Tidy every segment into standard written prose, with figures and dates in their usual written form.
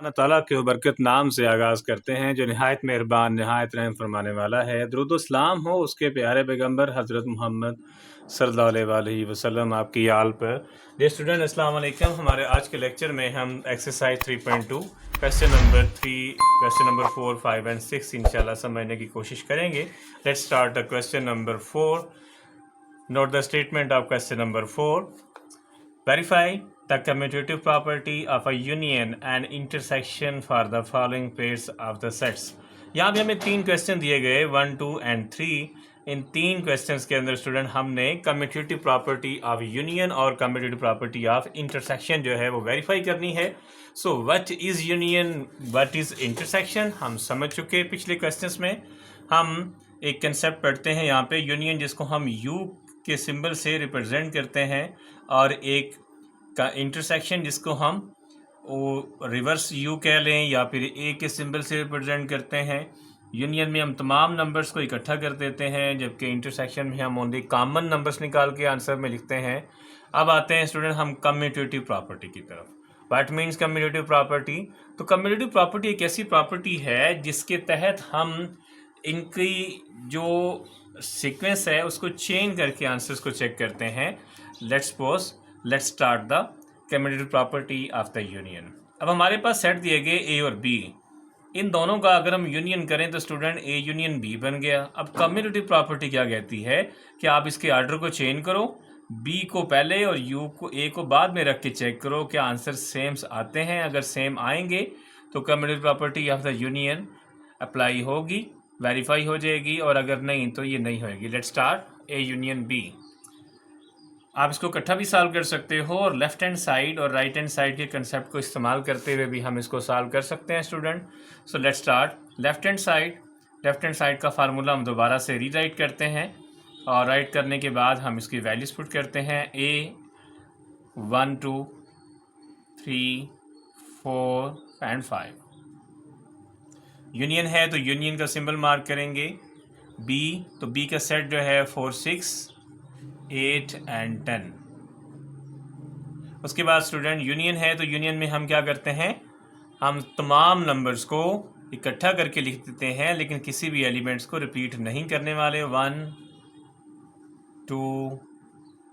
अल्लाह ताला के बरकत नाम से आगाज़ करते हैं जो नहायत मेहरबान नहायत रहम फरमाने वाला है। दुरूद सलाम हो उसके प्यारे पैगंबर हज़रत मोहम्मद सल्लल्लाहु अलैहि वसल्लम आपकी आल पर। डियर स्टूडेंट अस्सलाम वालेकुम। हमारे आज के लेक्चर में हम exercise 3.2 question number 3 question number 4 5 and 6 इंशाल्लाह समझने की कोशिश करेंगे। Let's start the question number 4। Note the statement of question number 4। Verify the commutative property of a union and intersection for the following pairs of the sets। यहाँ भी हमें तीन question दिए गए 1, 2 एंड 3। इन तीन क्वेश्चंस के अंदर स्टूडेंट हमने कम्यूटेटिव प्रॉपर्टी ऑफ यूनियन और कम्यूटेटिव प्रॉपर्टी ऑफ इंटरसेक्शन जो है वो वेरीफाई करनी है। So what is union, what is intersection हम समझ चुके हैं पिछले क्वेश्चंस में। हम एक कंसेप्ट पढ़ते हैं यहाँ पे, यूनियन जिसको हम यू के सिंबल से रिप्रेजेंट करते हैं और एक का इंटरसेक्शन जिसको हम वो रिवर्स यू कह लें या फिर ए के सिंबल से रिप्रेजेंट करते हैं। यूनियन में हम तमाम नंबर्स को इकट्ठा कर देते हैं, जबकि इंटरसेक्शन में हम ओनली कॉमन नंबर्स निकाल के आंसर में लिखते हैं। अब आते हैं स्टूडेंट हम कम्यूटेटिव प्रॉपर्टी की तरफ। What means commutative property? तो कम्यूटेटिव प्रॉपर्टी एक ऐसी प्रॉपर्टी है जिसके तहत हम इनकी जो सीक्वेंस है उसको चेंज करके आंसर्स को चेक करते हैं। Let's start the commutative property of the union. अब हमारे पास सेट दिए गए ए और बी, इन दोनों का अगर हम यूनियन करें तो स्टूडेंट ए यूनियन बी बन गया। अब कम्यूटेटिव प्रॉपर्टी क्या कहती है कि आप इसके आर्डर को चेंज करो, बी को पहले और यू को ए को बाद में रख के चेक करो क्या आंसर सेम आते हैं। अगर सेम आएंगे तो commutative property of the union apply होगी, वेरीफाई हो जाएगी, और अगर नहीं तो ये नहीं होएगी। Let's start A union B. आप इसको इकट्ठा भी सॉल्व कर सकते हो और लेफ्ट हैंड साइड और राइट हैंड साइड के कंसेप्ट को इस्तेमाल करते हुए भी हम इसको सॉल्व कर सकते हैं student. So let's start left hand side का फार्मूला हम दोबारा से रीराइट करते हैं और राइट करने के बाद हम इसकी वैल्यूज पुट करते हैं। ए 1 2 3 4 एंड 5। यूनियन है तो यूनियन का सिंबल मार्क करेंगे। बी तो बी का सेट जो है 4 6 8 एंड 10। उसके बाद स्टूडेंट यूनियन है तो यूनियन में हम क्या करते हैं, हम तमाम नंबर्स को इकट्ठा करके लिख देते हैं, लेकिन किसी भी एलिमेंट्स को रिपीट नहीं करने वाले। 1 2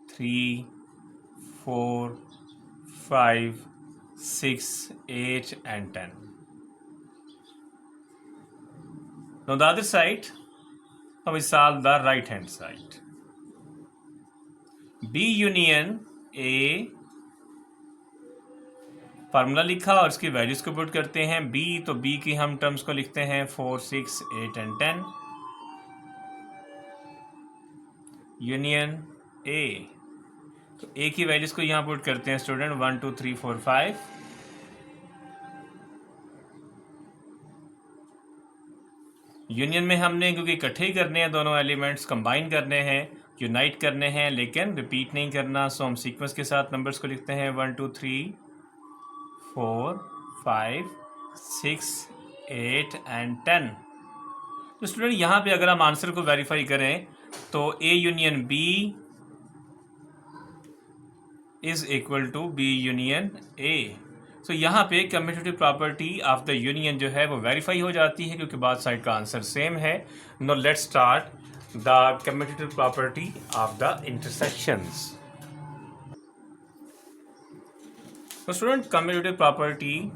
3 4 5 6 8 and 10। Now the other side, now we solve the right hand side. B union A, formula लिखा और इसकी वैल्यूज को पुट करते हैं। B तो B की हम टर्म्स को लिखते हैं 4 6 8 एंड 10। यूनियन A तो A की वैल्यूज को यहाँ पुट करते हैं स्टूडेंट 1 2 3 4 5। यूनियन में हमने क्योंकि इकट्ठे ही करने हैं, दोनों एलिमेंट्स कंबाइन करने हैं, यूनाइट करने हैं, लेकिन रिपीट नहीं करना। सो हम सीक्वेंस के साथ नंबर्स को लिखते हैं 1 2 3 4 5 6 8 एंड 10। तो स्टूडेंट यहाँ पे अगर हम आंसर को वेरीफाई करें तो A union B is equal to B union A. So यहाँ पे commutative property of the union जो है वो वेरीफाई हो जाती है क्योंकि बाद साइड का आंसर सेम है। No let's start the commutative property of the intersections. तो student commutative property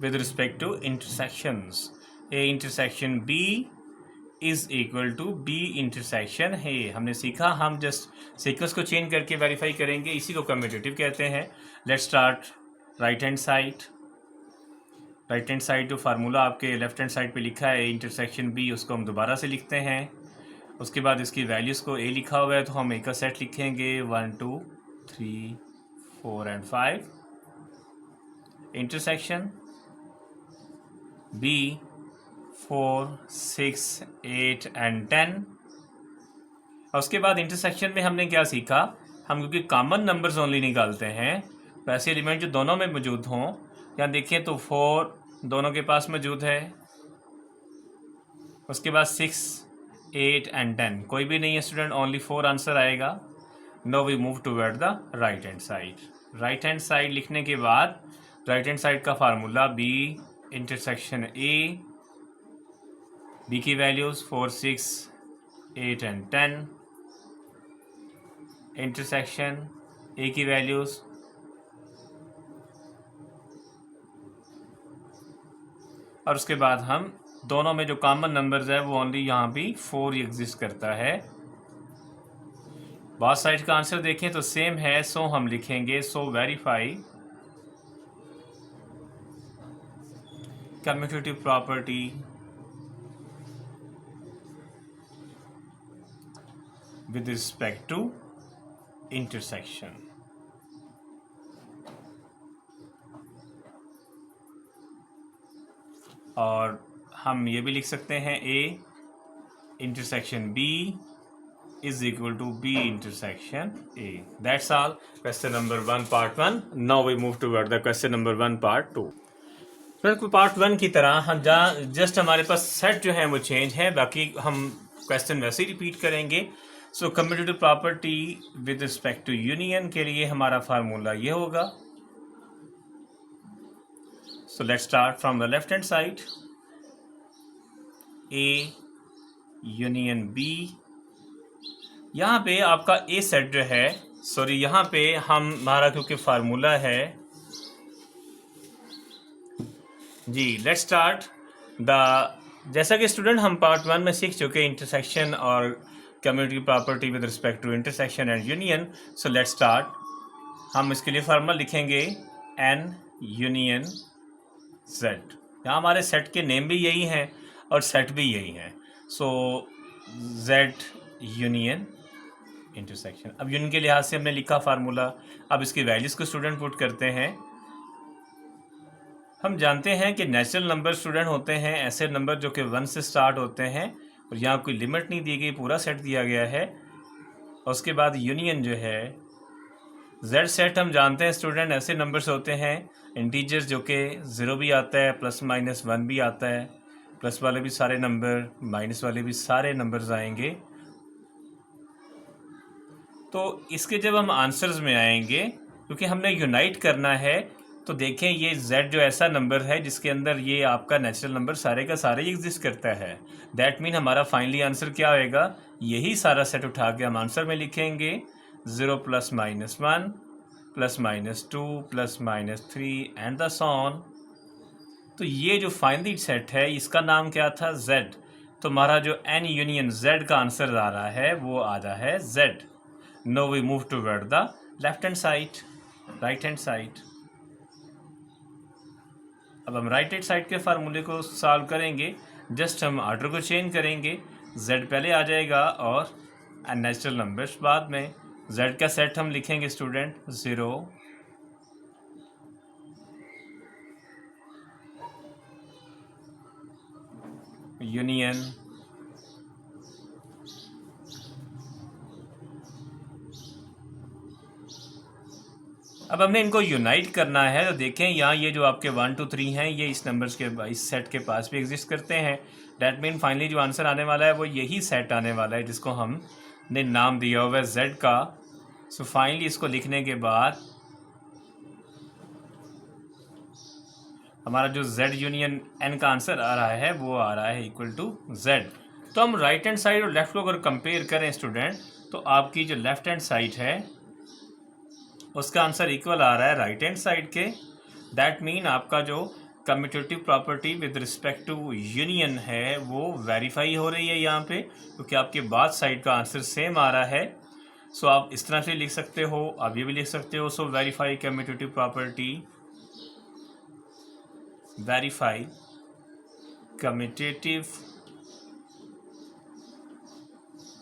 with respect to intersections, A intersection B is equal to B intersection है। हमने सीखा, हम जस्ट सीक्वेंस को चेंज करके वेरीफाई करेंगे, इसी को कम्यूटेटिव कहते हैं। Let's start right hand side जो फार्मूला आपके लेफ्ट हैंड साइड पे लिखा है इंटरसेक्शन बी, उसको हम दोबारा से लिखते हैं। उसके बाद इसकी वैल्यूज़ को ए लिखा हुआ है तो हम ए का सेट लिखेंगे 1 2 3 4 एंड 5। Intersection B 4 6 8 and 10। और उसके बाद इंटरसेक्शन में हमने क्या सीखा, हम क्योंकि कॉमन नंबर्स ओनली निकालते हैं, वैसे एलिमेंट जो दोनों में मौजूद हों, यहाँ देखिए तो 4 दोनों के पास मौजूद है, उसके बाद 6 8 एंड 10 कोई भी नहीं है स्टूडेंट, ओनली 4 आंसर आएगा। No we move toward the right hand side. Right hand side लिखने के बाद राइट हैंड साइड का formula B intersection A, B की वैल्यूज 4, 6, 8 एंड 10, इंटरसेक्शन ए की वैल्यूज और उसके बाद हम दोनों में जो कॉमन नंबर्स है वो ओनली यहाँ भी 4 एग्जिस्ट करता है। बहुत साइड का आंसर देखें तो सेम है, सो हम लिखेंगे so verify commutative property with respect to intersection. और हम ये भी लिख सकते हैं A intersection B is equal to B intersection A. That's all. Question number 1 part 1. Now we move toward the question number 1 part 2. तो पार्ट 1 की तरह हम जस्ट हमारे पास सेट जो है वो चेंज है, बाकी हम क्वेश्चन वैसे ही रिपीट करेंगे। So commutative property with respect to union के लिए हमारा फार्मूला ये होगा। So let's start from the left hand side, A union B। यहाँ पे आपका ए सेट जो है, सॉरी यहाँ पे हमारा क्योंकि फार्मूला है जी, लेट्स स्टार्ट द, जैसा कि स्टूडेंट हम पार्ट 1 में सीख चुके इंटरसेक्शन और commutative property with respect to intersection and union. So let's start. हम इसके लिए फार्मूला लिखेंगे एन यूनियन जेड। यहाँ हमारे सेट के नेम भी यही हैं और सेट भी यही है। सो जेड यूनियन इंटरसेक्शन। अब यूनियन के लिहाज से हमने लिखा फार्मूला, अब इसकी वैल्यूज को स्टूडेंट पुट करते हैं। हम जानते हैं कि नेचुरल नंबर स्टूडेंट होते हैं ऐसे नंबर जो कि 1 से स्टार्ट होते हैं और यहाँ कोई लिमिट नहीं दी गई, पूरा सेट दिया गया है। और उसके बाद यूनियन जो है जेड सेट, हम जानते हैं स्टूडेंट ऐसे नंबर्स होते हैं इंटीजर्स जो कि 0 भी आता है, प्लस माइनस 1 भी आता है, प्लस वाले भी सारे नंबर, माइनस वाले भी सारे नंबर्स आएंगे। तो इसके जब हम आंसर्स में आएंगे, क्योंकि हमने यूनाइट करना है, तो देखें ये z जो ऐसा नंबर है जिसके अंदर ये आपका नेचुरल नंबर सारे का सारे ही एग्जिस्ट करता है। दैट मीन हमारा फाइनली आंसर क्या होएगा, यही सारा सेट उठा के हम आंसर में लिखेंगे 0 + -1 + -2 + -3 एंड द सो ऑन। तो ये जो फाइनली सेट है इसका नाम क्या था, z। तो हमारा जो n यूनियन z का आंसर आ रहा है वो आ रहा है z। Now we move toward the left hand side, right hand side. अब हम राइट हैंड साइड के फार्मूले को सॉल्व करेंगे। जस्ट हम ऑर्डर को चेंज करेंगे, z पहले आ जाएगा और नेचुरल नंबर्स बाद में। z का सेट हम लिखेंगे स्टूडेंट 0, यूनियन अब हमने इनको यूनाइट करना है। तो देखें यहाँ ये जो आपके 1, 2, 3 हैं ये इस नंबर्स के इस सेट के पास भी एग्जिस्ट करते हैं। डैट मीन फाइनली जो आंसर आने वाला है वो यही सेट आने वाला है जिसको हमने नाम दिया हुआ है z का। सो फाइनली इसको लिखने के बाद हमारा जो z यूनियन n का आंसर आ रहा है वो आ रहा है इक्वल टू z। तो हम राइट हैंड साइड और लेफ्ट को अगर कंपेयर करें स्टूडेंट, तो आपकी जो लेफ्ट हैंड साइड है उसका आंसर इक्वल आ रहा है राइट हैंड साइड के। दैट मीन आपका जो commutative property with respect to union है वो वेरीफाई हो रही है यहाँ पे, क्योंकि आपके बाद साइड का आंसर सेम आ रहा है। सो आप इस तरह से लिख सकते हो, आप ये भी लिख सकते हो। So verify commutative property, verify commutative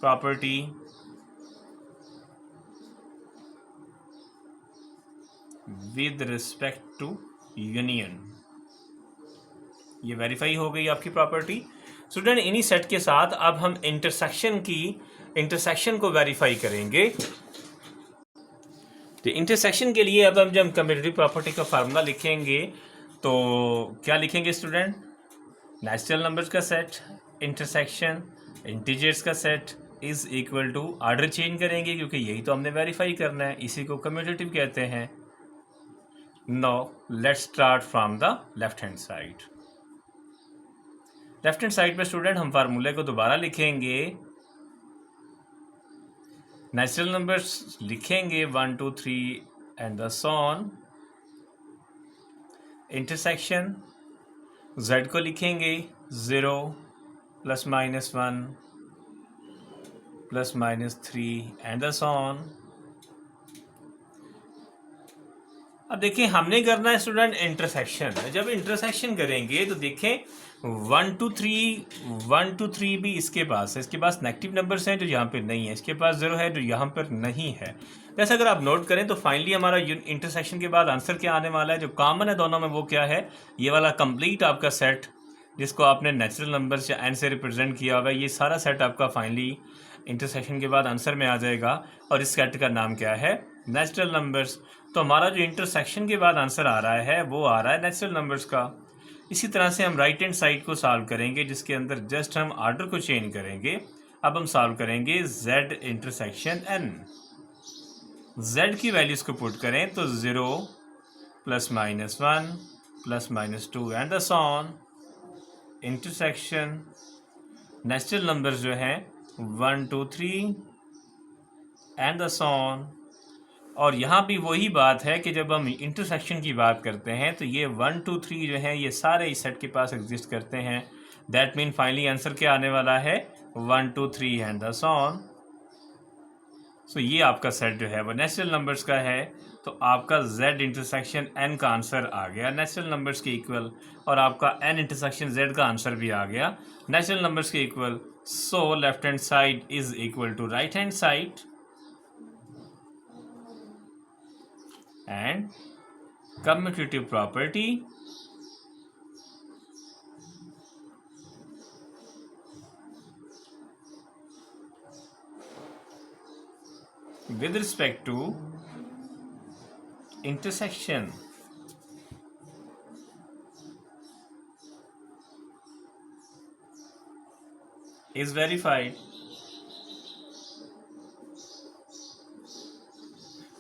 property with respect to union. ये वेरीफाई हो गई आपकी प्रॉपर्टी स्टूडेंट। इन्हीं सेट के साथ अब हम इंटरसेक्शन को वेरीफाई करेंगे। तो इंटरसेक्शन के लिए अब हम जब कम्यूटेटिव प्रॉपर्टी का फार्मूला लिखेंगे तो क्या लिखेंगे स्टूडेंट, नेचुरल नंबर्स का सेट इंटरसेक्शन इंटीजर्स का set is equal to, order change करेंगे क्योंकि यही तो हमने वेरीफाई करना है, इसी को कम्यूटेटिव कहते हैं। Now let's start from the left hand side. Left hand side पे स्टूडेंट हम फार्मूले को दोबारा लिखेंगे. नेचुरल नंबर्स लिखेंगे 1 2 3 and the so on. Intersection z को लिखेंगे 0 plus minus 1 plus minus 3 and the so on. अब देखिए हमने करना है स्टूडेंट इंटरसेक्शन. जब इंटरसेक्शन करेंगे तो देखें 1 2 3 भी इसके पास है. इसके पास नेगेटिव नंबर्स हैं जो यहाँ पे नहीं है. इसके पास 0 है जो यहाँ पर नहीं है. जैसे अगर आप नोट करें तो फाइनली हमारा इंटरसेक्शन के बाद आंसर क्या आने वाला है. जो कॉमन है दोनों में वो क्या है, ये वाला कंप्लीट आपका सेट जिसको आपने नेचुरल नंबर्स या एन से रिप्रेजेंट किया हुआ है, ये सारा सेट आपका फाइनली इंटरसेक्शन के बाद आंसर में आ जाएगा. और इस सेट का नाम क्या है, नेचुरल नंबर्स. तो हमारा जो इंटरसेक्शन के बाद आंसर आ रहा है वो आ रहा है नेचुरल नंबर्स का. इसी तरह से हम राइट हैंड साइड को सॉल्व करेंगे जिसके अंदर जस्ट हम ऑर्डर को चेंज करेंगे. अब हम सॉल्व करेंगे z इंटरसेक्शन n. z की वैल्यूज को पुट करें तो 0 plus minus 1 plus minus 2 and the so on. Intersection natural numbers जो हैं 1 2 3 एंड द सो ऑन. और यहाँ भी वही बात है कि जब हम इंटरसेक्शन की बात करते हैं तो ये 1 2 3 जो है ये सारे इस सेट के पास एग्जिस्ट करते हैं. दैट मीन फाइनली आंसर क्या आने वाला है 1 2 3 एंड द सो ऑन. सो ये आपका सेट जो है वो नेचुरल नंबर्स का है. तो आपका z इंटरसेक्शन n का आंसर आ गया नेचुरल नंबर्स के इक्वल. और आपका n इंटरसेक्शन z का आंसर भी आ गया नेचुरल नंबर्स के equal. So left hand side is equal to right hand side. And commutative property with respect to intersection is verified.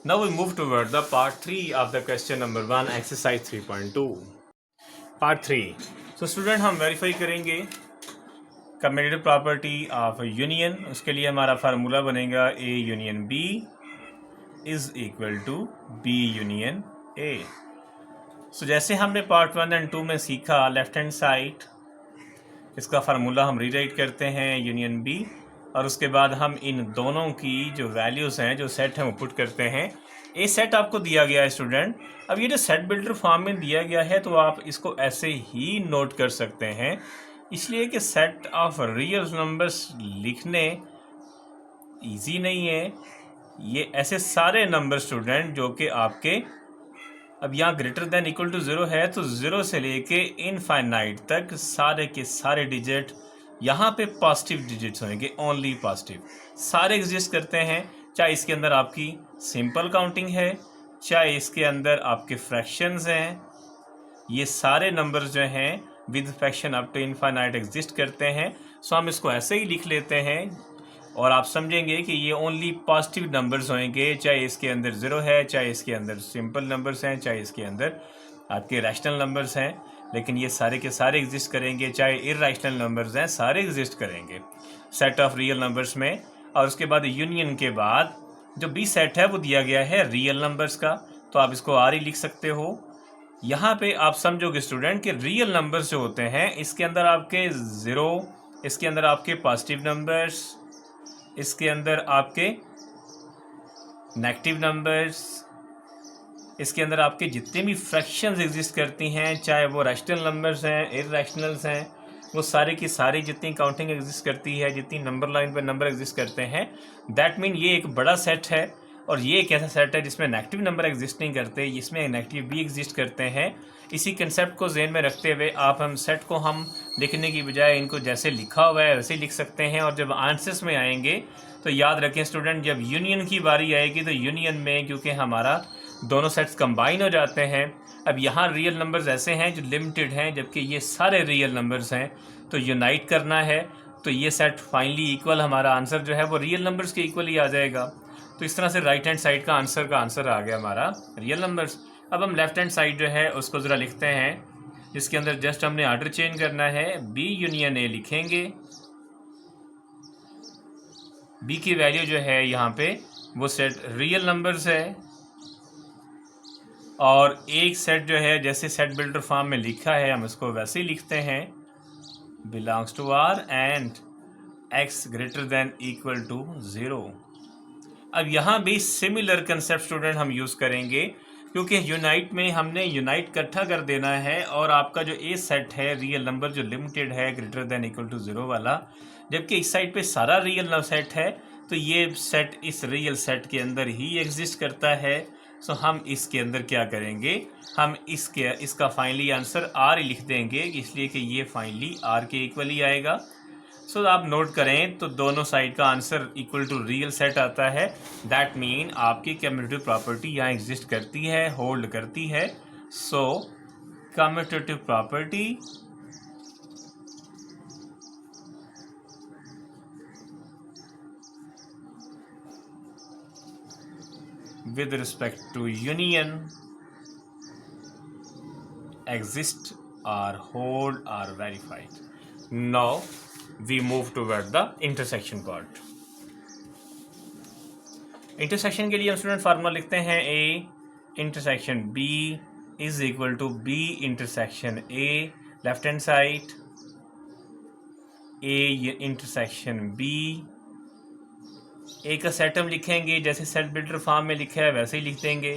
Now we move toward the part 3 of the question number 1 exercise 3.2. part 3. So student हम verify करेंगे commutative property of union. उसके लिए हमारा formula बनेगा A union B is equal to B union A. So जैसे हमने part 1 and 2 में सीखा लेफ्ट हैंड साइड इसका फार्मूला हम रीराइट करते हैं यूनियन B. और उसके बाद हम इन दोनों की जो वैल्यूज़ हैं जो सेट हैं वो पुट करते हैं. ए सेट आपको दिया गया है स्टूडेंट. अब ये जो सेट बिल्डर फॉर्म में दिया गया है तो आप इसको ऐसे ही नोट कर सकते हैं, इसलिए कि सेट ऑफ रियल नंबर्स लिखने इजी नहीं है. ये ऐसे सारे नंबर स्टूडेंट जो कि आपके अब यहाँ ग्रेटर देन इक्वल टू 0 है तो 0 से लेके इनफाइनाइट तक सारे के सारे डिजिट यहाँ पे पॉजिटिव डिजिट्स होंगे, ओनली पॉजिटिव सारे एग्जिस्ट करते हैं. चाहे इसके अंदर आपकी सिंपल काउंटिंग है, चाहे इसके अंदर आपके फ्रैक्शंस हैं, ये सारे नंबर्स जो हैं with fraction up to infinite exist करते हैं. सो हम इसको ऐसे ही लिख लेते हैं और आप समझेंगे कि ये ओनली पॉजिटिव नंबर्स होंगे. चाहे इसके अंदर 0 है, चाहे इसके अंदर सिंपल नंबर्स हैं, चाहे इसके अंदर आपके रैशनल नंबर्स हैं, लेकिन ये सारे के सारे एग्जिस्ट करेंगे. चाहे इरैशनल नंबर्स हैं सारे एग्जिस्ट करेंगे सेट ऑफ रियल नंबर्स में. और उसके बाद यूनियन के बाद जो बी सेट है वो दिया गया है रियल नंबर्स का, तो आप इसको आर ही लिख सकते हो. यहाँ पे आप समझोगे स्टूडेंट कि रियल नंबर्स जो होते हैं इसके अंदर आपके 0, इसके अंदर आपके पॉजिटिव नंबर्स, इसके अंदर आपके नेगेटिव नंबर्स, इसके अंदर आपके जितने भी फ्रैक्शंस एग्जिस्ट करती हैं, चाहे वो रैशनल नंबर्स हैं, इरैशनल्स हैं, वो सारे की सारी जितनी काउंटिंग एग्जिस्ट करती है, जितनी नंबर लाइन पर नंबर एग्जिस्ट करते हैं, दैट मीन ये एक बड़ा सेट है. और ये एक ऐसा सेट है जिसमें नेगेटिव नंबर एग्जिस्ट नहीं करते, इसमें नेगेटिव भी एग्जिस्ट करते हैं. इसी कंसेप्ट को ज़हन में रखते हुए आप हम सेट को हम लिखने की बजाय इनको जैसे लिखा हुआ है वैसे ही लिख सकते हैं. और जब आंसर्स में आएंगे तो याद रखें स्टूडेंट, जब यूनियन की बारी आएगी तो यूनियन में क्योंकि हमारा दोनों सेट्स कंबाइन हो जाते हैं. अब यहाँ रियल नंबर्स ऐसे हैं जो लिमिटेड हैं, जबकि ये सारे रियल नंबर्स हैं, तो यूनाइट करना है तो ये सेट फाइनली इक्वल, हमारा आंसर जो है वो रियल नंबर्स के इक्वल ही आ जाएगा. तो इस तरह से राइट हैंड साइड का आंसर आ गया हमारा रियल नंबर्स. अब हम लेफ्ट हैंड साइड जो है उसको ज़रा लिखते हैं, जिसके अंदर जस्ट हमने ऑर्डर चेंज करना है। बी यूनियन ए लिखेंगे। बी की वैल्यू जो है यहाँ पे वो सेट रियल नंबर्स है, और एक सेट जो है जैसे सेट बिल्डर फॉर्म में लिखा है हम इसको वैसे ही लिखते हैं, belongs to R and x greater than equal to 0। अब यहाँ भी सिमिलर कंसेप्ट स्टूडेंट हम यूज़ करेंगे, क्योंकि यूनाइट में हमने यूनाइट इकट्ठा कर देना है, और आपका जो ए सेट है रियल नंबर जो लिमिटेड है ग्रेटर देन इक्वल टू 0 वाला, जबकि इस साइड पे सारा रियल सेट है, तो ये सेट इस रियल सेट के अंदर ही एग्जिस्ट करता है। सो हम इसके अंदर क्या करेंगे, हम इसका फाइनली आंसर आर ही लिख देंगे, इसलिए कि ये फाइनली आर के इक्वल ही आएगा। सो आप नोट करें तो दोनों साइड का answer equal to real set आता है। दैट मीन आपकी कम्यूटेटिव प्रॉपर्टी यहाँ एग्जिस्ट करती है, होल्ड करती है। So commutative property with respect to union exist or hold or verified. Now we move toward the intersection part. Intersection के लिए हम स्टूडेंट फार्मूला लिखते हैं, A intersection B is equal to B intersection A, left hand side A intersection B. A का set हम लिखेंगे जैसे set builder form में लिखा है वैसे ही लिख देंगे,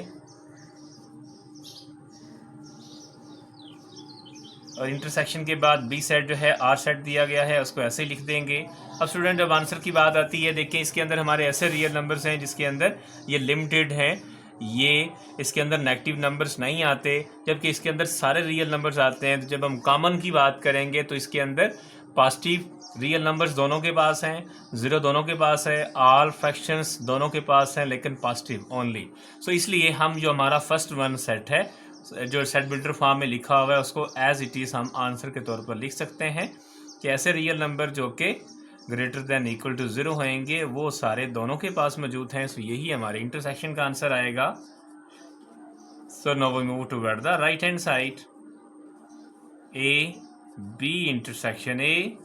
और इंटरसेक्शन के बाद बी सेट जो है आर सेट दिया गया है उसको ऐसे ही लिख देंगे। अब स्टूडेंट जब आंसर की बात आती है, देखिए इसके अंदर हमारे ऐसे रियल नंबर्स हैं जिसके अंदर ये लिमिटेड हैं, ये इसके अंदर नेगेटिव नंबर्स नहीं आते, जबकि इसके अंदर सारे रियल नंबर्स आते हैं। तो जब हम कॉमन की बात करेंगे तो इसके अंदर पॉजिटिव रियल नंबर्स दोनों के पास हैं, 0 दोनों के पास है, ऑल फ्रैक्शंस दोनों के पास हैं, लेकिन पॉजिटिव ओनली। सो इसलिए हम जो हमारा फर्स्ट वन सेट है जो सेट बिल्डर फॉर्म में लिखा हुआ है उसको एज इट इज़ हम आंसर के तौर पर लिख सकते हैं कि ऐसे रियल नंबर जो कि ग्रेटर देन इक्वल टू 0 होंगे वो सारे दोनों के पास मौजूद हैं। सो यही हमारे इंटरसेक्शन का आंसर आएगा। So now we move toward the right hand side, A B intersection A.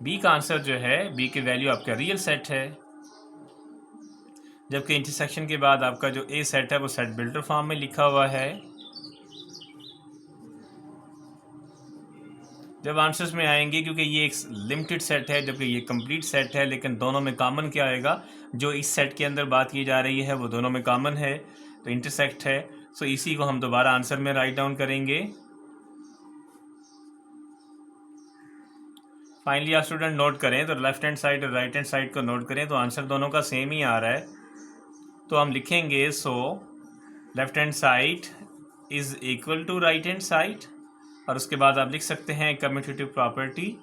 B का आंसर जो है, बी की वैल्यू आपका रियल सेट है, जबकि इंटरसेक्शन के बाद आपका जो ए सेट है वो सेट बिल्डर फॉर्म में लिखा हुआ है। जब आंसर्स में आएंगे, क्योंकि ये एक लिमिटेड सेट है जबकि ये कंप्लीट सेट है, लेकिन दोनों में कॉमन क्या आएगा, जो इस सेट के अंदर बात की जा रही है वो दोनों में कॉमन है, तो इंटरसेक्ट है। सो इसी को हम दोबारा आंसर में राइट डाउन करेंगे। फाइनली आप स्टूडेंट नोट करें तो लेफ्ट हैंड साइड और राइट हैंड साइड को नोट करें तो आंसर दोनों का सेम ही आ रहा है। तो हम लिखेंगे so left hand side is equal to right hand side, और उसके बाद आप लिख सकते हैं commutative property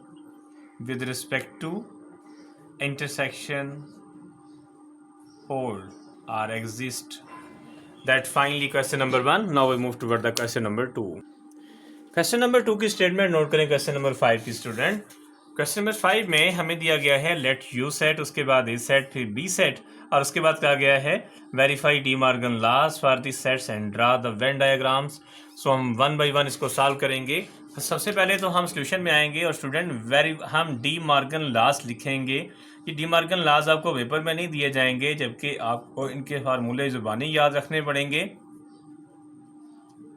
with respect to intersection hold or exist. That finally question number 1। Now we move toward the question number 2। Question number 2 की statement note करें question number 5 की स्टूडेंट। क्वेश्चन नंबर 5 में हमें दिया गया है लेट यू सेट, उसके बाद ए सेट, फिर बी सेट, और उसके बाद कहा गया है verify De Morgan laws for the sets and draw the Venn diagrams. So हम वन बाई वन इसको सॉल्व करेंगे। सबसे पहले तो हम सोल्यूशन में आएंगे और स्टूडेंट हम डी मॉर्गन लॉज लिखेंगे। ये डी मॉर्गन लॉज आपको पेपर में नहीं दिए जाएंगे, जबकि आपको इनके फार्मूले ज़ुबानी याद रखने पड़ेंगे।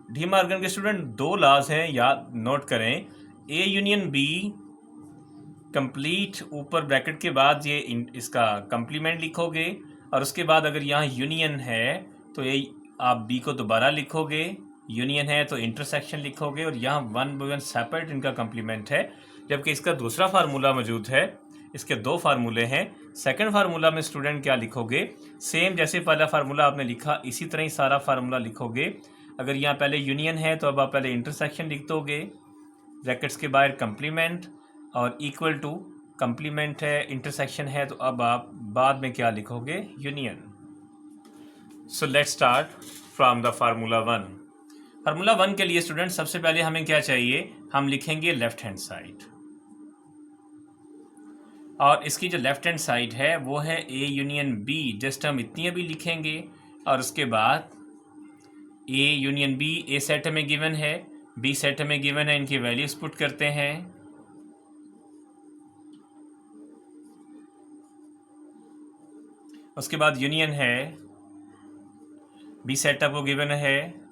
डी मॉर्गन के स्टूडेंट 2 लॉज हैं, याद नोट करें, ए यूनियन बी कंप्लीट, ऊपर ब्रैकेट के बाद ये इसका कंप्लीमेंट लिखोगे, और उसके बाद अगर यहाँ यूनियन है तो ये आप बी को दोबारा लिखोगे, यूनियन है तो इंटरसेक्शन लिखोगे, और यहाँ 1 बाय 1 सेपरेट इनका कंप्लीमेंट है। जबकि इसका दूसरा फार्मूला मौजूद है, इसके 2 फार्मूले हैं। सेकंड फार्मूला में स्टूडेंट क्या लिखोगे, सेम जैसे पहला फार्मूला आपने लिखा इसी तरह ही सारा फार्मूला लिखोगे। अगर यहाँ पहले यूनियन है तो अब आप पहले इंटरसेक्शन लिख दोगे, ब्रैकेट्स के बाहर कंप्लीमेंट, और इक्वल टू कंप्लीमेंट है, इंटरसेक्शन है, तो अब आप बाद में क्या लिखोगे, union. So let's start from the formula 1। Formula 1 के लिए स्टूडेंट सबसे पहले हमें क्या चाहिए, हम लिखेंगे लेफ्ट हैंड साइड, और इसकी जो लेफ्ट हैंड साइड है वो है ए यूनियन बी, जस्ट हम इतनी अभी लिखेंगे, और उसके बाद A union B, A set हमें गिवन है, बी सेट हमें गिवन है, इनकी वैल्यूज पुट करते हैं। उसके बाद यूनियन है, बी सेट आपको गिवन है,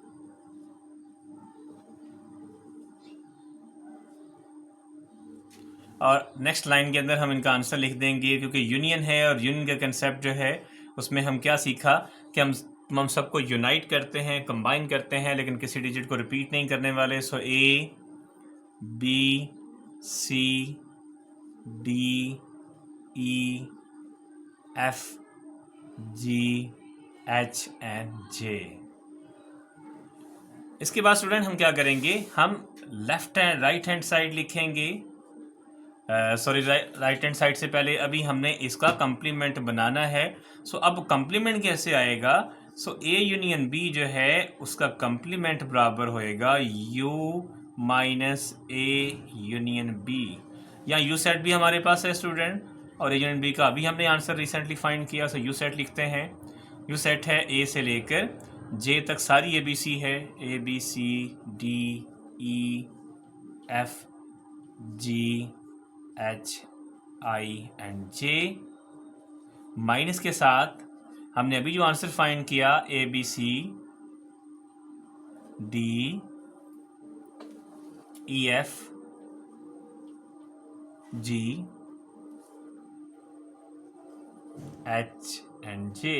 और नेक्स्ट लाइन के अंदर हम इनका आंसर लिख देंगे, क्योंकि यूनियन है और यूनियन का कंसेप्ट जो है उसमें हम क्या सीखा कि हम सबको यूनाइट करते हैं, कंबाइन करते हैं, लेकिन किसी डिजिट को रिपीट नहीं करने वाले। So A B C D E F G H and J. इसके बाद स्टूडेंट हम क्या करेंगे, हम left hand right hand side लिखेंगे, सॉरी राइट हैंड साइड से पहले अभी हमने इसका कंप्लीमेंट बनाना है। सो अब कंप्लीमेंट कैसे आएगा, सो ए यूनियन बी जो है उसका कंप्लीमेंट बराबर होएगा U minus A union B. यहाँ यू सेट भी हमारे पास है स्टूडेंट, और ए यूनियन बी का अभी हमने आंसर रिसेंटली फाइंड किया। सो यू सेट लिखते हैं, यू सेट है ए से लेकर जे तक सारी ए बी सी है, A B C D E F G H I and J. Minus के साथ हमने अभी जो आंसर फाइंड किया A B C D E F G H and J.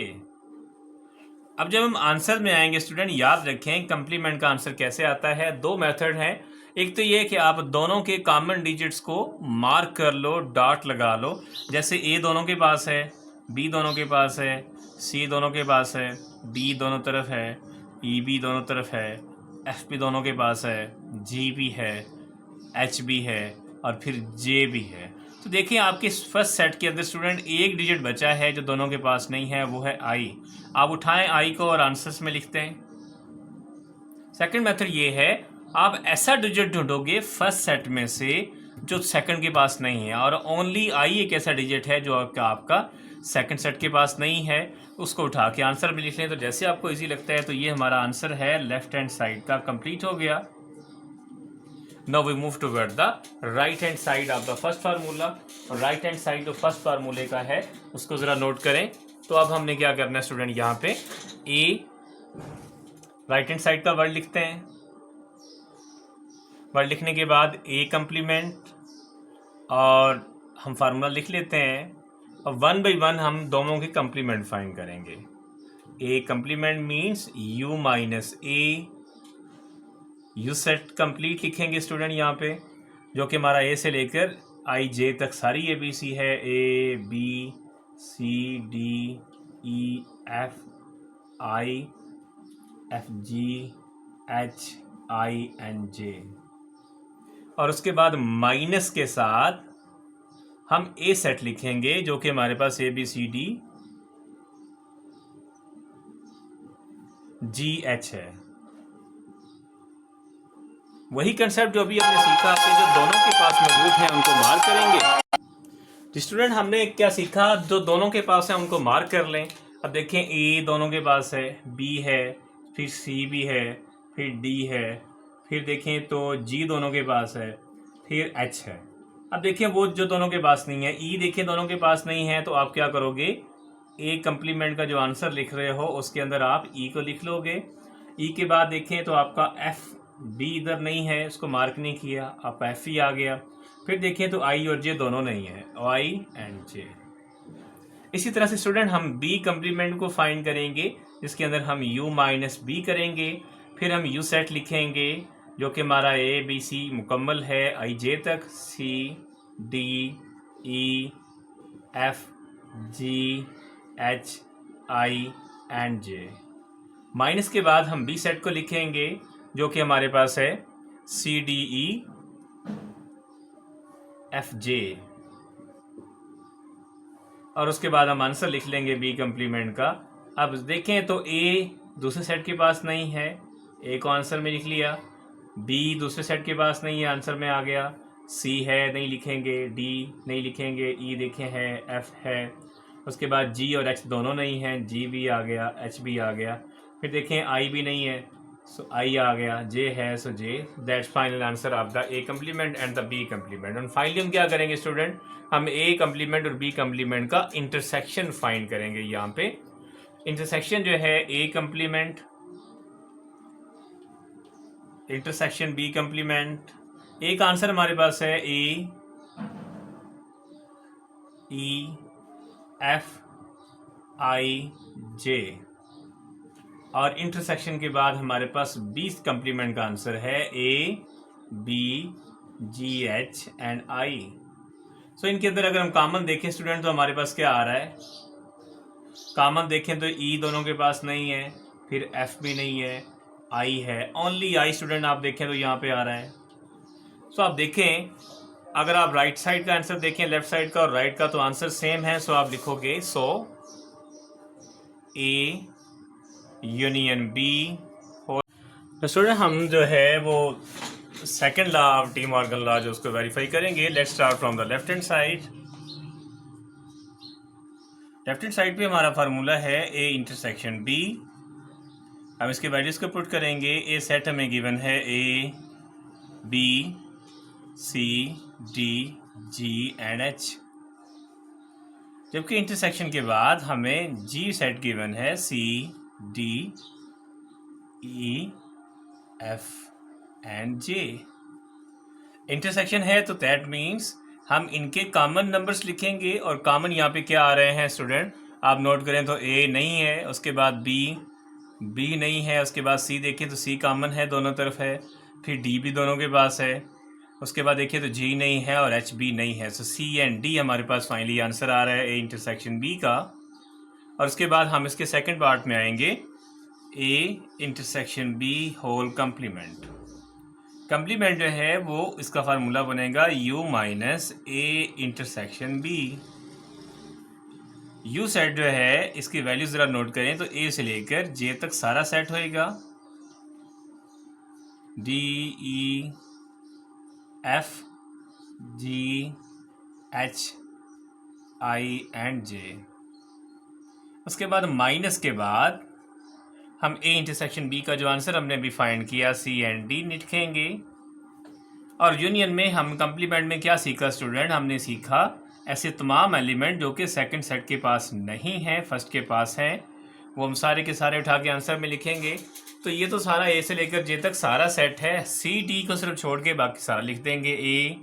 अब जब हम आंसर में आएंगे स्टूडेंट, याद रखें कंप्लीमेंट का आंसर कैसे आता है। दो मेथड हैं, एक तो ये कि आप दोनों के कॉमन डिजिट्स को मार्क कर लो, डॉट लगा लो, जैसे ए दोनों के पास है, बी दोनों के पास है, सी दोनों के पास है, डी दोनों तरफ है, ई बी दोनों तरफ है, एफ भी दोनों के पास है, जी भी है, एच भी है, और फिर जे भी है। तो देखिए आपके फर्स्ट सेट के अंदर स्टूडेंट एक डिजिट बचा है जो दोनों के पास नहीं है, वो है आई। आप उठाएं आई को और आंसर्स में लिखते हैं। सेकंड मेथड ये है, आप ऐसा डिजिट ढूंढोगे फर्स्ट सेट में से जो सेकंड के पास नहीं है, और ओनली आई एक ऐसा डिजिट है जो आपका सेकंड सेट के पास नहीं है, उसको उठा के आंसर में लिख लें। तो जैसे आपको इजी लगता है, तो ये हमारा आंसर है लेफ्ट हैंड साइड का, कंप्लीट हो गया। Now we move toward the right hand side of the first formula। और right hand side जो फर्स्ट फार्मूले का है उसको ज़रा नोट करें। तो अब हमने क्या करना है स्टूडेंट, यहाँ पे ए राइट हैंड साइड का वर्ड लिखते हैं, वर्ड लिखने के बाद ए कंप्लीमेंट, और हम फार्मूला लिख लेते हैं, और वन बाई वन हम दोनों के कंप्लीमेंट फाइंड करेंगे। A complement means U minus A, U set complete लिखेंगे स्टूडेंट यहाँ पे, जो कि हमारा ए से लेकर आई जे तक सारी ए बी सी है, A B C D E F I F G H I and J. और उसके बाद माइनस के साथ हम ए सेट लिखेंगे, जो कि हमारे पास A B C D G H है। वही कंसेप्ट जो अभी हमने सीखा कि जो दोनों के पास मौजूद हैं उनको मार्क करेंगे। स्टूडेंट हमने क्या सीखा, जो दोनों के पास है उनको मार्क कर लें। अब देखें ए दोनों के पास है, बी है, फिर सी भी है, फिर डी है, फिर देखें तो जी दोनों के पास है, फिर एच है। अब देखें वो जो दोनों के पास नहीं है, ई देखें दोनों के पास नहीं है, तो आप क्या करोगे, ए कंप्लीमेंट का जो आंसर लिख रहे हो उसके अंदर आप ई को लिख लोगे। ई के बाद देखें तो आपका एफ बी इधर नहीं है, इसको मार्क नहीं किया, आपका एफ ही आ गया। फिर देखें तो आई और जे दोनों नहीं है, आई एंड जे। इसी तरह से स्टूडेंट हम बी कंप्लीमेंट को फाइंड करेंगे, जिसके अंदर हम यू माइनस बी करेंगे, फिर हम यू सेट लिखेंगे जो कि हमारा ए बी सी मुकम्मल है आई जे तक, C D E F G H I and J. Minus के बाद हम बी सेट को लिखेंगे जो कि हमारे पास है सी डी ई एफ जे, और उसके बाद हम आंसर लिख लेंगे बी कंप्लीमेंट का। अब देखें तो ए दूसरे सेट के पास नहीं है, ए को आंसर में लिख लिया, बी दूसरे सेट के पास नहीं है, आंसर में आ गया, सी है नहीं लिखेंगे, डी नहीं लिखेंगे, ई देखें है, एफ है, उसके बाद जी और एच दोनों नहीं हैं, जी भी आ गया, एच भी आ गया, फिर देखें आई भी नहीं है, सो आई आ गया, जे है so J, that's final answer of the A complement and the B complement. और फाइनली हम क्या करेंगे स्टूडेंट, हम ए कम्प्लीमेंट और बी कम्प्लीमेंट का इंटरसेक्शन फाइंड करेंगे। यहाँ पे इंटरसेक्शन जो है A complement intersection B complement, A का आंसर हमारे पास है ए ई एफ आई जे, और इंटरसेक्शन के बाद हमारे पास 20 कम्प्लीमेंट का आंसर है A B G H and I. So इनके अंदर अगर हम कॉमन देखें स्टूडेंट तो हमारे पास क्या आ रहा है, कॉमन देखें तो ई दोनों के पास नहीं है, फिर एफ भी नहीं है, आई है, ओनली आई स्टूडेंट आप देखें तो यहाँ पे आ रहा है। सो आप देखें, अगर आप राइट साइड का आंसर देखें, लेफ्ट साइड का और राइट का, तो आंसर सेम है। सो आप लिखोगे सो ए यूनियन बी हो। तो स्टूडेंट हम जो है वो second law of De Morgan law जो उसको वेरीफाई करेंगे। Let's start from the left hand side. Left hand side पे हमारा फार्मूला है ए इंटरसेक्शन बी। हम इसके वैल्यूज को पुट करेंगे। ए सेट हमें गिवन है A B C D G and H, जबकि इंटरसेक्शन के बाद हमें जी सेट गिवन है C D E F and J. Intersection है तो दैट मीन्स हम इनके कॉमन नंबर्स लिखेंगे, और कॉमन यहाँ पे क्या आ रहे हैं स्टूडेंट, आप नोट करें तो ए नहीं है, उसके बाद बी नहीं है, उसके बाद सी देखें तो सी कॉमन है, दोनों तरफ है, फिर डी भी दोनों के पास है, उसके बाद देखिए तो जी नहीं है और एच भी नहीं है। सो सी एंड डी हमारे पास फाइनली आंसर आ रहा है ए इंटरसेक्शन बी का। और उसके बाद हम इसके सेकंड पार्ट में आएंगे, A intersection B whole complement. Complement जो है वो इसका फार्मूला बनेगा u minus A intersection B. u set जो है इसकी वैल्यू ज़रा नोट करें तो a से लेकर j तक सारा सेट होएगा, d e f g h i and j। उसके बाद माइनस के बाद हम ए इंटरसेक्शन बी का जो आंसर हमने अभी फाइंड किया सी एंड डी लिखेंगे। और यूनियन में हम कम्प्लीमेंट में क्या सीखा स्टूडेंट, हमने सीखा ऐसे तमाम एलिमेंट जो कि सेकंड सेट के पास नहीं है, फर्स्ट के पास हैं, वो हम सारे के सारे उठा के आंसर में लिखेंगे। तो ये तो सारा ए से लेकर जे तक सारा सेट है, सी डी को सिर्फ छोड़ के बाकी सारा लिख देंगे। ए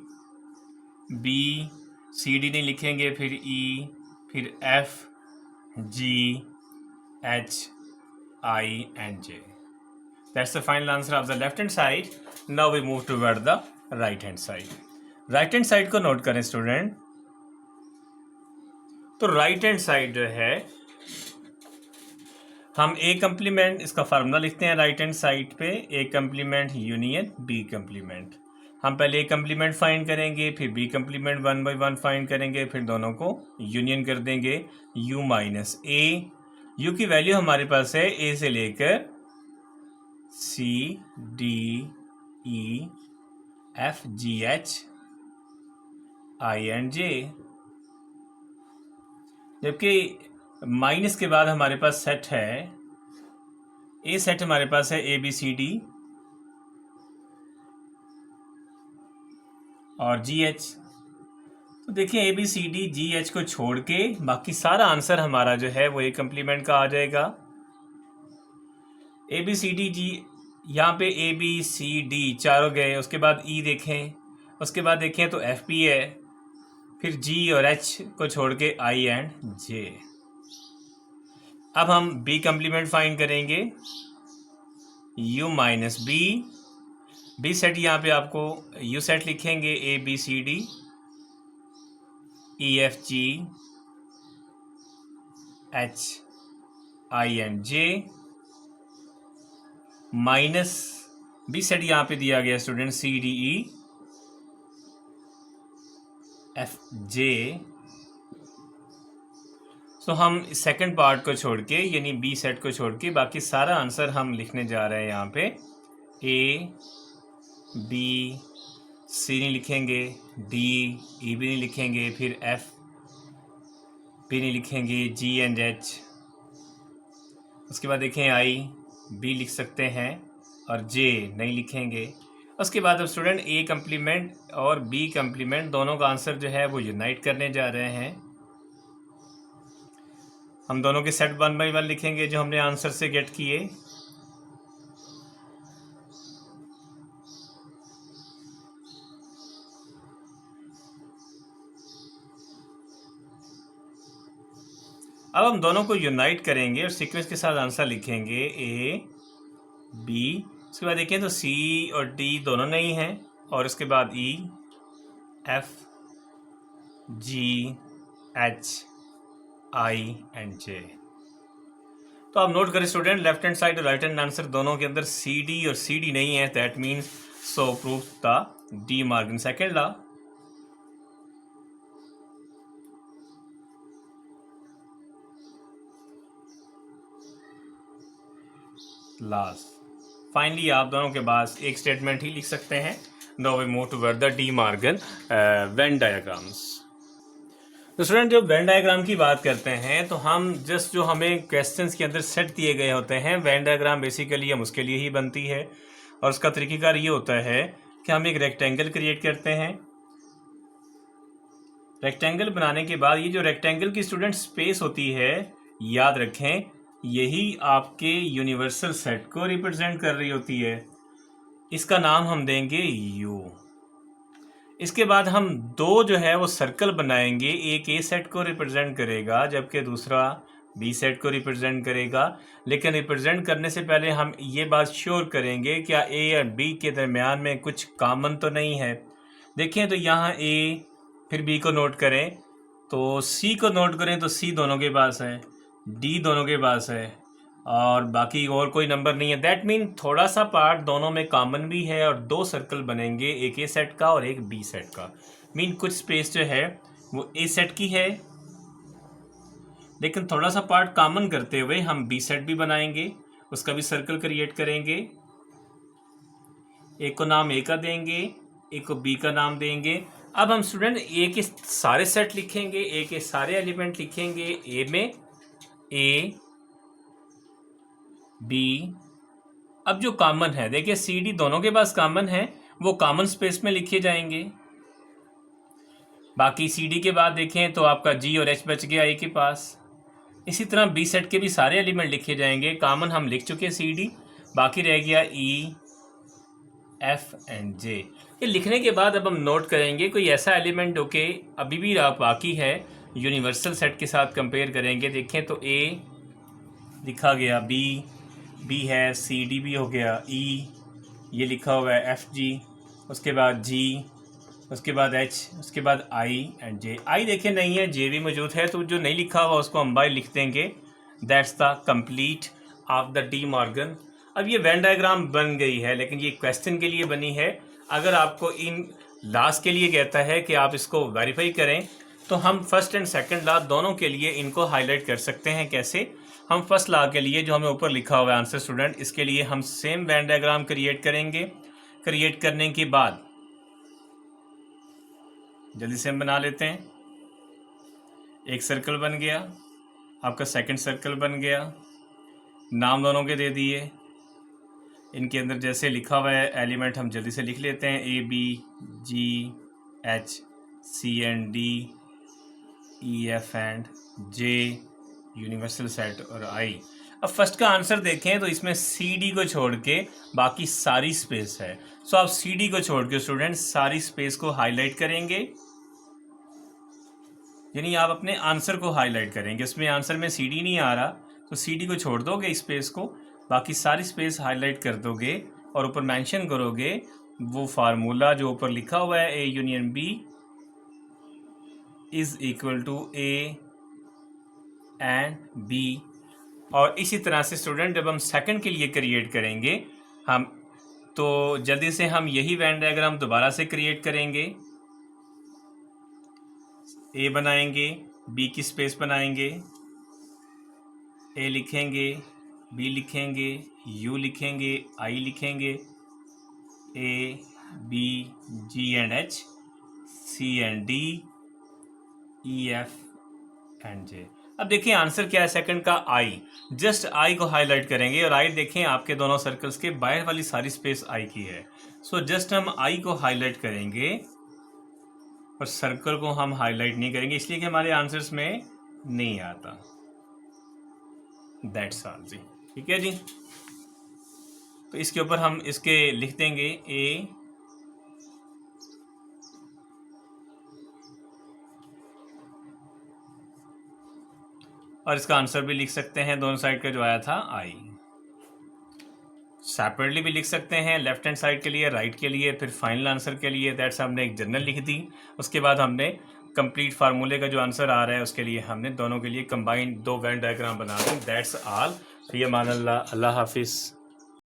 बी सी डी नहीं लिखेंगे, फिर ई, फिर F G H I and J. That's the final answer of the left hand side. Now we move toward the right hand side. Right hand side को नोट करें स्टूडेंट। तो right hand side जो है हम A complement इसका formula लिखते हैं right hand side पे, A complement union B complement. हम पहले A कम्प्लीमेंट फाइंड करेंगे, फिर B कम्प्लीमेंट 1 by 1 फाइंड करेंगे, फिर दोनों को यूनियन कर देंगे U माइनस A। U की वैल्यू हमारे पास है A से लेकर C D E F G H I and J, जबकि माइनस के बाद हमारे पास सेट है, ए सेट हमारे पास है ए बी सी डी और जी एच। तो देखिए A B C D G H को छोड़ के बाकी सारा आंसर हमारा जो है वो ए कम्प्लीमेंट का आ जाएगा। ए बी सी डी जी, यहाँ पे ए बी सी डी चारों गए, उसके बाद ई देखें, उसके बाद देखें तो एफ पी है, फिर जी और एच को छोड़ के आई एंड जे। अब हम बी कम्प्लीमेंट फाइंड करेंगे, U minus B. B set यहाँ पे आपको यू सेट लिखेंगे A B C D E F G H I and J, minus B set यहाँ पे दिया गया student C D E F J. तो हम सेकंड पार्ट को छोड़ के यानी बी सेट को छोड़ के बाकी सारा आंसर हम लिखने जा रहे हैं यहाँ पे। ए बी सी नहीं लिखेंगे, डी ई भी नहीं लिखेंगे, फिर एफ भी नहीं लिखेंगे, जी एंड एच, उसके बाद देखें आई बी लिख सकते हैं, और जे नहीं लिखेंगे। उसके बाद अब स्टूडेंट ए कम्प्लीमेंट और बी कम्प्लीमेंट दोनों का आंसर जो है वो यूनाइट करने जा रहे हैं। हम दोनों के सेट 1 बाई 1 लिखेंगे जो हमने आंसर से गेट किए। अब हम दोनों को यूनाइट करेंगे और सीक्वेंस के साथ आंसर लिखेंगे ए बी। उसके बाद देखें तो सी और डी दोनों नहीं हैं, और उसके बाद E F G H I and J. तो आप नोट करें स्टूडेंट, लेफ्ट हैंड साइड और राइट हैंड आंसर दोनों के अंदर सी डी और सी डी नहीं है। That means so prove the De Morgan second law. Last finally आप दोनों के पास एक स्टेटमेंट ही लिख सकते हैं। Now we move toward the De Morgan Venn diagrams. तो स्टूडेंट जब वेन डायग्राम की बात करते हैं तो हम जस्ट जो हमें क्वेश्चंस के अंदर सेट दिए गए होते हैं, वेन डायग्राम बेसिकली हम उसके लिए ही बनती है। और उसका तरीक़ेकार ये होता है कि हम एक रेक्टेंगल क्रिएट करते हैं। रेक्टेंगल बनाने के बाद ये जो रेक्टेंगल की स्टूडेंट स्पेस होती है, याद रखें यही आपके यूनिवर्सल सेट को रिप्रेजेंट कर रही होती है। इसका नाम हम देंगे यू। इसके बाद हम दो जो है वो सर्कल बनाएंगे, एक ए सेट को रिप्रेजेंट करेगा जबकि दूसरा बी सेट को रिप्रेजेंट करेगा। लेकिन रिप्रेजेंट करने से पहले हम ये बात श्योर करेंगे क्या ए और बी के दरमियान में कुछ कॉमन तो नहीं है। देखें तो यहाँ ए फिर बी को नोट करें, तो सी को नोट करें तो सी दोनों के पास है, डी दोनों के पास है, और बाकी और कोई नंबर नहीं है। दैट मीन थोड़ा सा पार्ट दोनों में कॉमन भी है और दो सर्कल बनेंगे, एक ए सेट का और एक बी सेट का। मीन कुछ स्पेस जो है वो ए सेट की है, लेकिन थोड़ा सा पार्ट कॉमन करते हुए हम बी सेट भी बनाएंगे, उसका भी सर्कल क्रिएट करेंगे। एक को नाम ए का देंगे, एक को बी का नाम देंगे। अब हम स्टूडेंट ए के सारे सेट लिखेंगे, ए के सारे एलिमेंट लिखेंगे। ए में ए बी, अब जो कॉमन है देखिए सी डी दोनों के पास कॉमन है, वो कॉमन स्पेस में लिखे जाएंगे। बाकी सी डी के बाद देखें तो आपका जी और एच बच गया ए के पास। इसी तरह बी सेट के भी सारे एलिमेंट लिखे जाएंगे, कॉमन हम लिख चुके सी डी, बाकी रह गया ई एफ एंड जे। ये लिखने के बाद अब हम नोट करेंगे कोई ऐसा एलिमेंट ओके अभी भी बाकी है यूनिवर्सल सेट के साथ कंपेयर करेंगे। देखें तो ए लिखा गया, बी है, सी डी भी हो गया, ई ये लिखा हुआ है, एफ जी, उसके बाद जी, उसके बाद एच, उसके बाद आई एंड जे। आई देखें नहीं है, जे भी मौजूद है, तो जो नहीं लिखा हुआ उसको हम बाय लिख देंगे। That's the complete of the De Morgan. अब ये वेन डायग्राम बन गई है, लेकिन ये क्वेश्चन के लिए बनी है। अगर आपको इन लॉस के लिए कहता है कि आप इसको वेरीफाई करें, तो हम फर्स्ट एंड सेकंड लॉ दोनों के लिए इनको हाईलाइट कर सकते हैं। कैसे? हम फर्स्ट लॉ के लिए जो हमें ऊपर लिखा हुआ है आंसर स्टूडेंट, इसके लिए हम सेम वेन डायग्राम क्रिएट करेंगे। क्रिएट करने के बाद जल्दी से हम बना लेते हैं। एक सर्कल बन गया, आपका सेकंड सर्कल बन गया, नाम दोनों के दे दिए। इनके अंदर जैसे लिखा हुआ है एलिमेंट हम जल्दी से लिख लेते हैं, A B G H C and D E F and J, universal set और आई। अब फर्स्ट का आंसर देखें तो इसमें सी डी को छोड़ के बाकी सारी स्पेस है। सो आप सी डी को छोड़ के स्टूडेंट सारी स्पेस को हाईलाइट करेंगे, यानी आप अपने आंसर को हाईलाइट करेंगे। इसमें आंसर में सी डी नहीं आ रहा तो सी डी को छोड़ दोगे स्पेस को, बाकी सारी स्पेस हाईलाइट कर दोगे और ऊपर मेंशन करोगे वो फार्मूला जो ऊपर लिखा हुआ है, A union B is equal to A and B. और इसी तरह से स्टूडेंट जब हम सेकंड के लिए क्रिएट करेंगे हम, तो जल्दी से हम यही वेन डायग्राम दोबारा से क्रिएट करेंगे। ए बनाएंगे, बी की स्पेस बनाएंगे, ए लिखेंगे, बी लिखेंगे, यू लिखेंगे, आई लिखेंगे, A B G and H C and D E F and J. अब देखिए आंसर क्या है सेकंड का आई। जस्ट आई को हाईलाइट करेंगे और आई देखें आपके दोनों सर्कल्स के बाहर वाली सारी स्पेस आई की है। सो जस्ट हम आई को हाईलाइट करेंगे और सर्कल को हम हाईलाइट नहीं करेंगे इसलिए कि हमारे आंसर्स में नहीं आता। दैट्स ऑल जी। ठीक है जी। तो इसके ऊपर हम इसके लिख देंगे ए और इसका आंसर भी लिख सकते हैं दोनों साइड का जो आया था आई। सेपरेटली भी लिख सकते हैं, लेफ्ट हैंड साइड के लिए, राइट के लिए, फिर फाइनल आंसर के लिए। दैट्स हमने एक जनरल लिख दी। उसके बाद हमने कंप्लीट फार्मूले का जो आंसर आ रहा है उसके लिए हमने दोनों के लिए कंबाइंड 2 वेन डायग्राम बना दी। That's all. ये मान अल्लाह हाफिज़।